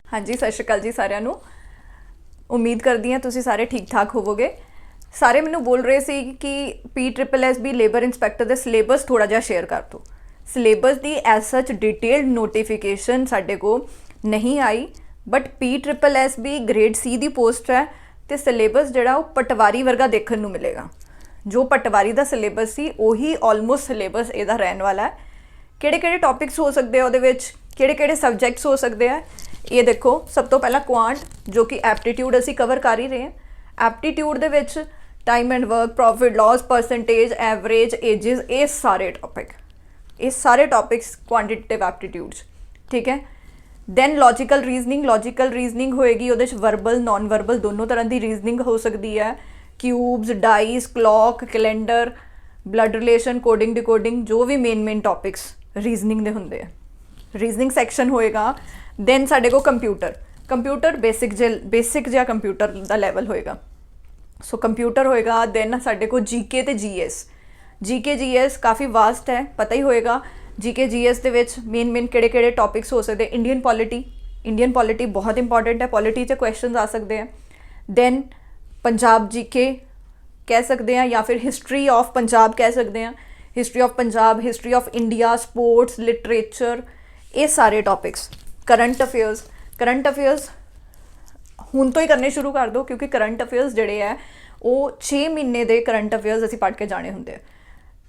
हाँ जी, सत श्री अकाल जी सारिਆਂ ਨੂੰ। उम्मीद करदी हाँ तुसीं सारे ठीक ठाक होवोगे। सारे मैनू बोल रहे सी कि PSSB लेबर इंस्पैक्टर का सिलेबस थोड़ा जिहा शेयर कर दो। सिलेबस की एज सच डिटेल्ड नोटिफिकेशन साडे को नहीं आई, बट PSSB ग्रेड C की पोस्ट है तो सिलेबस जिहड़ा वो पटवारी वर्गा देखने नू मिलेगा। जो पटवारी का सिलेबस सी उही ऑलमोस्ट सिलेबस इहदा रहन वाला है। किहड़े-किहड़े टॉपिक्स हो सकते हैं उहदे विच, किहड़े-किहड़े सबजैक्ट्स हो सकते हैं, ये देखो। सब तो पहला क्वांट जो कि एप्टीट्यूड असी कवर कर ही रहे हैं। Aptitude they which time and work, profit loss, percentage, average, edges, ये सारे टॉपिक्स क्वांटिटेटिव एप्टीट्यूड, ठीक है। दैन लॉजिकल रीजनिंग होएगी, उहदे वर्बल नॉन वर्बल दोनों तरह की रीजनिंग हो सकती है। Cubes, dice, clock, calendar, blood relation, coding decoding, जो भी मेन टॉपिक्स रीजनिंग के होंगे है। रीजनिंग सैक्शन होएगा। दैन साडे को कंप्यूटर बेसिक जिहा कंप्यूटर का लैवल होएगा। सो कंप्यूटर होएगा। दैन साडे को जीके ते जीएस काफ़ी वास्ट है, पता ही होएगा। जीके जीएस दे विच मेन किहड़े टॉपिक्स हो सकते। इंडियन पॉलिटी बहुत इंपॉर्टेंट है, पॉलिटी से क्वेश्चन आ सकते हैं। दैन पंजाब जीके कह सकते हैं, या फिर हिस्टरी ऑफ पंजाब कह सकते हैं। History of Punjab, history of India, sports, literature, ये सारे टॉपिक्स। करंट अफेयर्स हुण तो ही करने शुरू कर दो, क्योंकि करंट अफेयर्स जिहड़े है वो 6 महीने के करंट अफेयर्स असीं पढ़ के जाने होंदे हैं,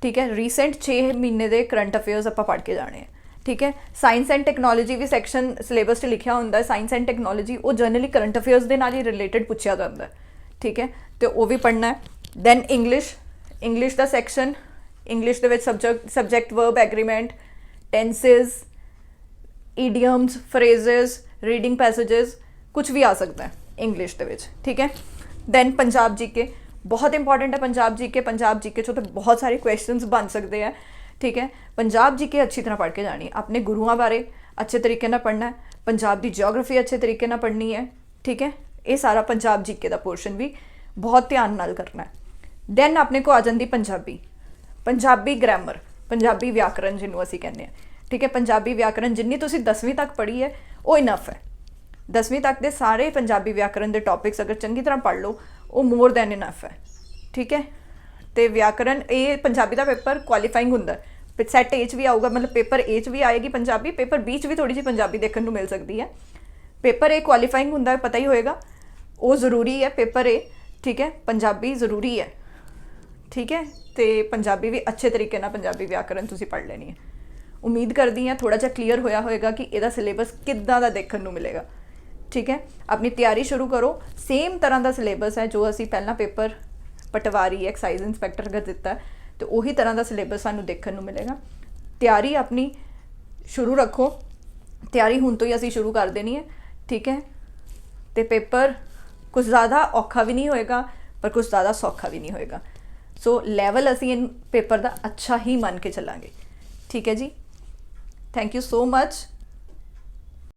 ठीक है। रीसेंट 6 महीने के करंट अफेयर्स आपां पढ़ के जाने हैं, ठीक है। साइंस एंड टैक्नोलॉजी भी सैक्शन सिलेबस से लिखा होंदा है। साइंस एंड टैक्नोलॉजी वो जनरली करंट अफेयर्स के नाल ही रिलेटेड पूछा जाता है, ठीक है, तो वो भी पढ़ना है। दैन इंग्लिश का section, English the which subject verb agreement, tenses, idioms, phrases, reading passages, कुछ भी आ सकता है इंग्लिश दे विच, ठीक है। दैन पंजाब जीके बहुत इंपॉर्टेंट है। पंजाब जीके चो तो बहुत सारे क्वेश्चंस बन सकते हैं, ठीक है। पंजाब जीके अच्छी तरह पढ़ के जानी है। अपने गुरुओं बारे अच्छे तरीके ना पढ़ना है। पंजाब की जियोग्राफी अच्छे तरीके ना पढ़नी है, ठीक है। ये सारा पंजाब जीके का पोर्शन भी बहुत ध्यान नाल करना है। दैन अपने को आ जाती पंजाबी ग्रामर, पंजाबी व्याकरण जिन्हों असीं कहने हैं, ठीक है। पंजाबी व्याकरण जिन्नी तुसीं 10वीं तक पढ़ी है वो इनफ है। 10वीं तक के सारे पंजाबी व्याकरण के टॉपिक्स अगर चंगी तरह पढ़ लो वो मोर दैन इनफ है, ठीक है। तो व्याकरण ये पंजाबी का पेपर क्वालीफाइंग होंदा है। सैट ए भी आऊगा, मतलब पेपर ए भी आएगी पंजाबी, पेपर बी भी थोड़ी जी पंजाबी देखने को मिल सकती है। पेपर ए क्वालीफाइंग होंदा है, पता ही होएगा, वो जरूरी है पेपर ए, ठीक है। पंजाबी जरूरी है, ठीक है। तो पंजाबी भी अच्छे तरीके ना पंजाबी व्याकरण तुसीं पढ़ लेनी है। उम्मीद करती हैं थोड़ा जिहा क्लीयर होया होएगा कि इसका सिलेबस किद्दां दा देखने को मिलेगा, ठीक है। अपनी तैयारी शुरू करो। सेम तरह का सिलेबस है जो असी पहला पेपर पटवारी एक्साइज इंस्पैक्टर का दिता है, तो उही तरह का सिलेबस सानू देखने को मिलेगा। तैयारी अपनी शुरू रखो। तैयारी हुण तो ही असी शुरू कर देनी है, ठीक है। तो पेपर कुछ ज़्यादा औखा भी नहीं होएगा, पर कुछ ज़्यादा सौखा भी नहीं होएगा। सो लैवल असी इन पेपर का अच्छा ही मान के चलांगे, ठीक है जी। Thank you so much.